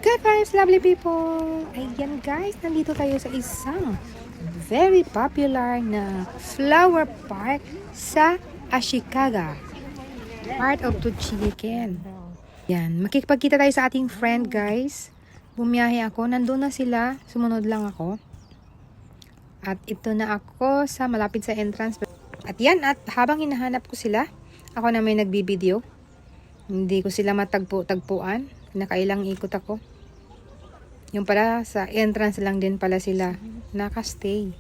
Good vibes, lovely people! Ayan guys, nandito tayo sa isang very popular na flower park sa Ashikaga, part of Tochigi-ken. Yan, makikipagkita tayo sa ating friend guys. Bumiyahe ako, nandun na sila, sumunod lang ako. At ito na ako sa malapit sa entrance. At yan, at habang hinahanap ko sila, ako na may nagbibideo. Hindi ko sila matagpo-tagpuan. Nakailang ikot ako. Yung pala, sa entrance lang din pala sila nakastay.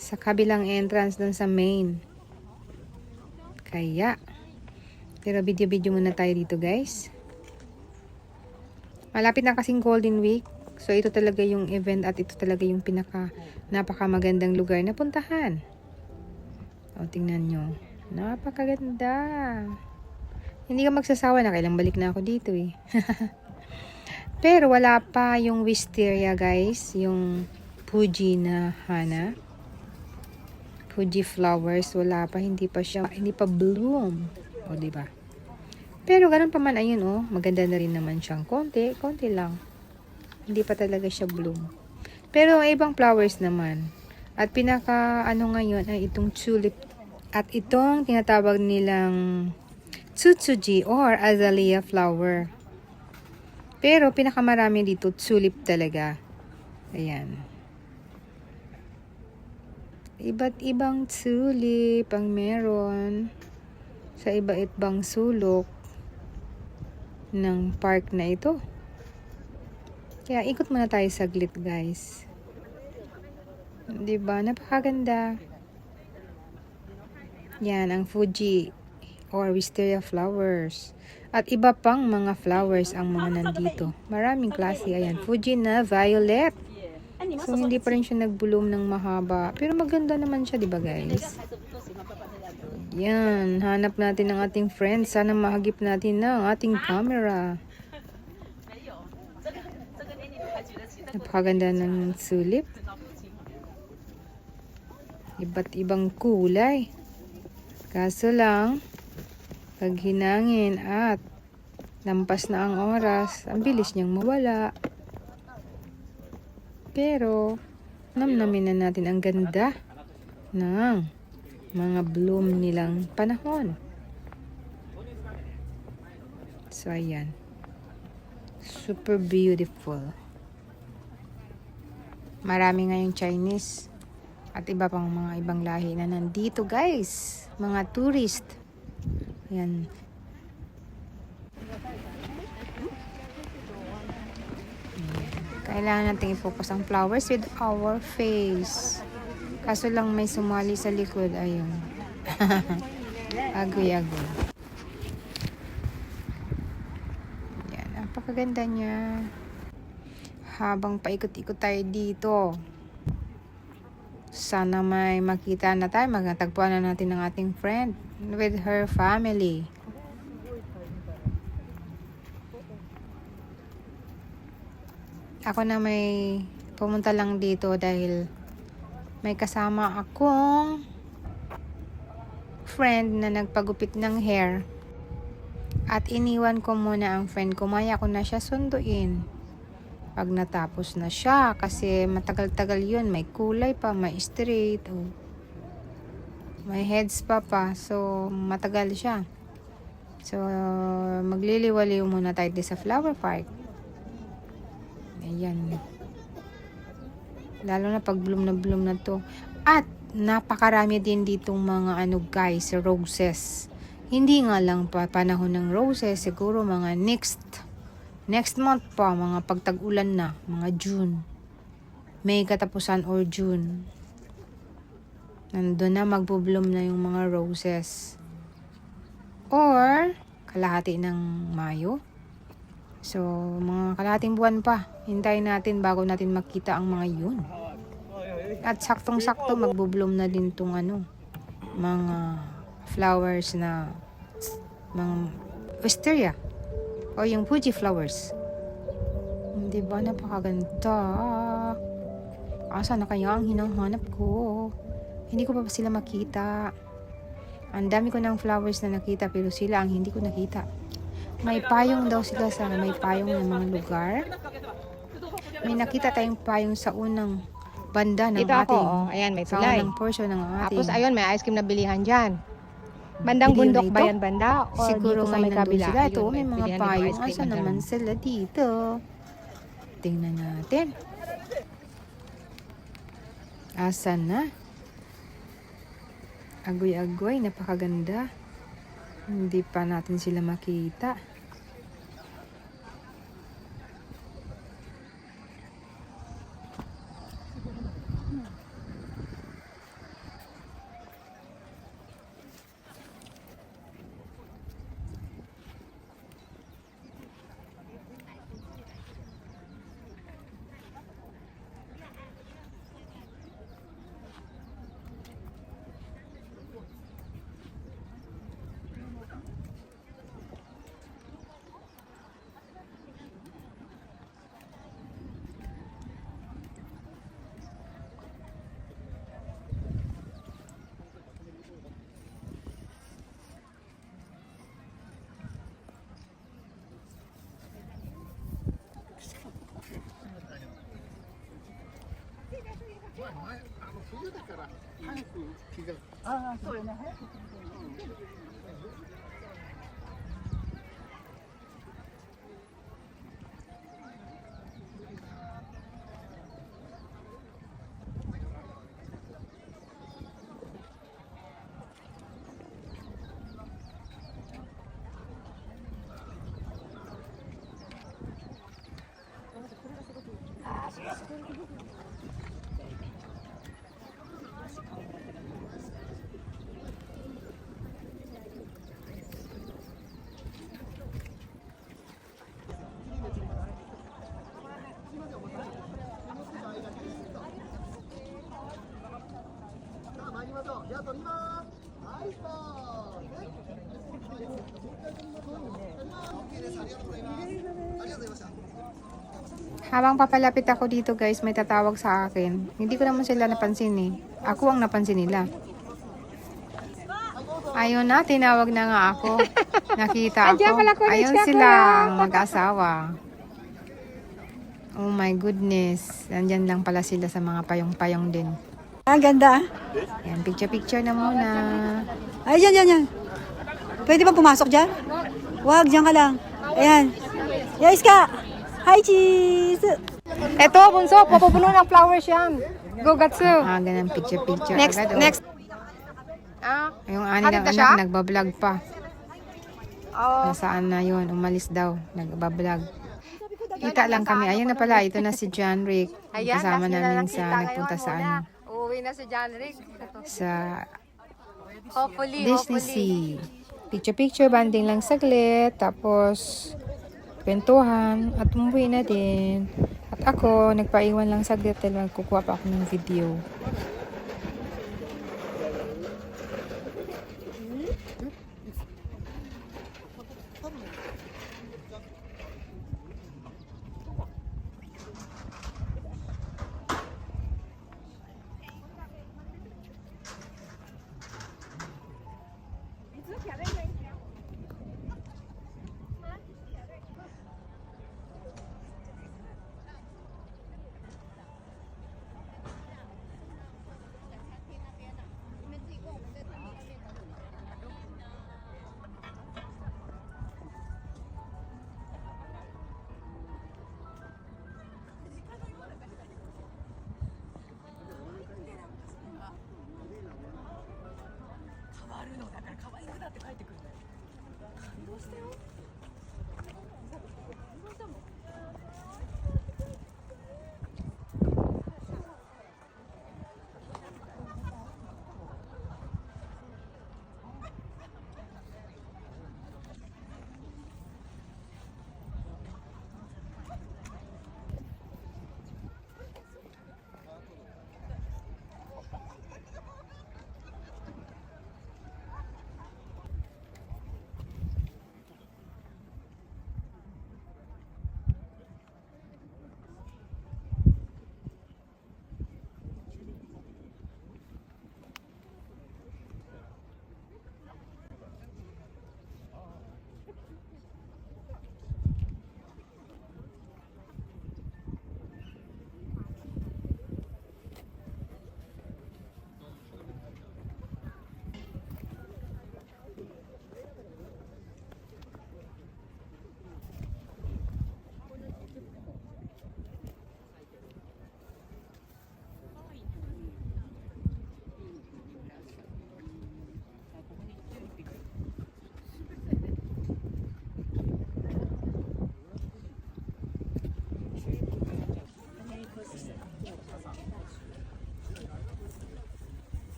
Sa kabilang entrance dun sa main. Kaya, pero video-video muna tayo dito guys. Malapit na kasing Golden Week. So ito talaga yung event at ito talaga yung napaka magandang lugar na puntahan. O, tingnan nyo. Napakaganda. Hindi ka magsasawa na, kailang balik na ako dito eh. Pero wala pa yung wisteria guys, yung Fuji na hana. Fuji flowers, wala pa, hindi pa bloom. O, diba? Pero ganun pa man, ayun oh, maganda na rin naman siyang konti lang. Hindi pa talaga siya bloom. Pero ibang flowers naman. At pinaka ano ngayon ay itong tulip. At itong tinatawag nilang tsutsuji or azalea flower. Pero pinakamarami dito tulip talaga. Ayan. Iba't ibang tulip ang meron sa iba-ibang sulok ng park na ito. Kaya ikot muna tayo saglit guys. Diba? Napakaganda. Yan ang Fuji or wisteria flowers. At iba pang mga flowers ang mga nandito. Maraming klase. Ayan, Fuji na violet. So, hindi pa rin siya nag-bloom ng mahaba. Pero maganda naman siya, diba guys? Yan, hanap natin ang ating friend. Sana mahagip natin ng ating camera. Napakaganda ng tulip. Iba't ibang kulay. Kaso lang, pag hinangin at lampas na ang oras, ang bilis niyang mawala. Pero, namnamin na natin ang ganda ng mga bloom nilang panahon. So, ayan. Super beautiful. Marami ngayong Chinese at iba pang mga ibang lahi na nandito guys. Mga tourist. Ayan. Kailangan natin i-focus ang flowers with our face. Kaso lang may sumali sa likod. Ayun. Agoy-agoy. Ayan. Napakaganda niya. Habang paikot-ikot tayo dito. Sana may makita na tayo. Magtagpuan na natin ng ating friend with her family. Ako na may pumunta lang dito dahil may kasama akong friend na nagpagupit ng hair. At iniwan ko muna ang friend ko. Maya ko na siya sunduin. Pag natapos na siya, kasi matagal-tagal yun, may kulay pa, may straight, oh. May heads pa. So matagal siya. So magliliwaliw muna tayo sa flower park. Ayan. Lalo na pag bloom na to. At napakarami din ditong mga ano guys, roses. Hindi nga lang pa panahon ng roses, siguro mga next month pa, mga pagtag-ulan na, mga June. May katapusan or June. Nandun na magbo-bloom na yung mga roses. Or, kalahati ng Mayo. So, mga kalahating buwan pa. Hintayin natin bago natin makita ang mga yun. At saktong-sakto magbo-bloom na din tong ano, mga flowers na mga wisteria. O yung Fuji flowers. Hindi ba napakaganda? Asa na kaya ang hinahanap ko? Hindi ko pa sila makita. Ang dami ko ng flowers na nakita pero sila ang hindi ko nakita. May payong daw sila sa may payong ng mga lugar. May nakita tayong payong sa unang banda ng Dito ako, ating oh. Ayan, may sa tulay. unang portion ng ating Tapos ayun, may ice cream na bilihan dyan. Bandang video na bundok ba ito. yan, banda? O Siguro dito sa may ngayon nandun kabila? sila. Ito, Ayun, may mga bilihan dito, payong. ice cream Asa na naman ganun. sila dito? Tingnan natin. Asa na? Agoy-agoy, napakaganda. Hindi pa natin sila makita. Habang papalapit ako dito guys, may tatawag sa akin. Hindi ko naman sila napansin eh. Ako ang napansin nila. Ayun na, tinawag na nga ako. Nakita ako. Andiyan pala, Kunich, Ayun ka, sila, kuya. ang mag-asawa. Oh my goodness. Nandyan lang pala sila sa mga payong-payong din. Ang ganda. Yan, picture-picture na muna. Ay, yan. Pwede ba pumasok dyan? Wag, dyan ka lang. Ayan. Yes ka! Hi, cheese! Eto, bunso, papupuno ng flowers yan. Go, Gatsu. Ah, ganun, picture-picture Next, agad. next. Ah, Yung ani Ano ng na siya? anak, nagbablog pa. oh. Nasaan na yun? Umalis daw. Nagbablog. Kita lang kami. Ayun na pala. Ito na si John Rick. Ayan, Kasama last nila namin nakita sa ngayon, nagpunta sa muna. ano. Uuwi na si John Rick. Sa Hopefully, Disney hopefully. Sea. Picture-picture, banding lang saglit. Tapos, kwentuhan. At umuwi na din. At ako, nagpaiwan lang saglit dahil magkukuha pa ako ng video.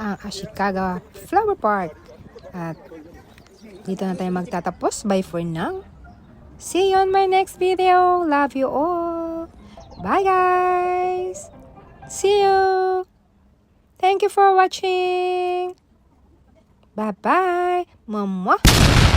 ang Ashikaga Flower Park. At dito na tayo magtatapos. Bye for now. See you on my next video. Love you all. Bye guys. See you. Thank you for watching. Bye bye. Mwah.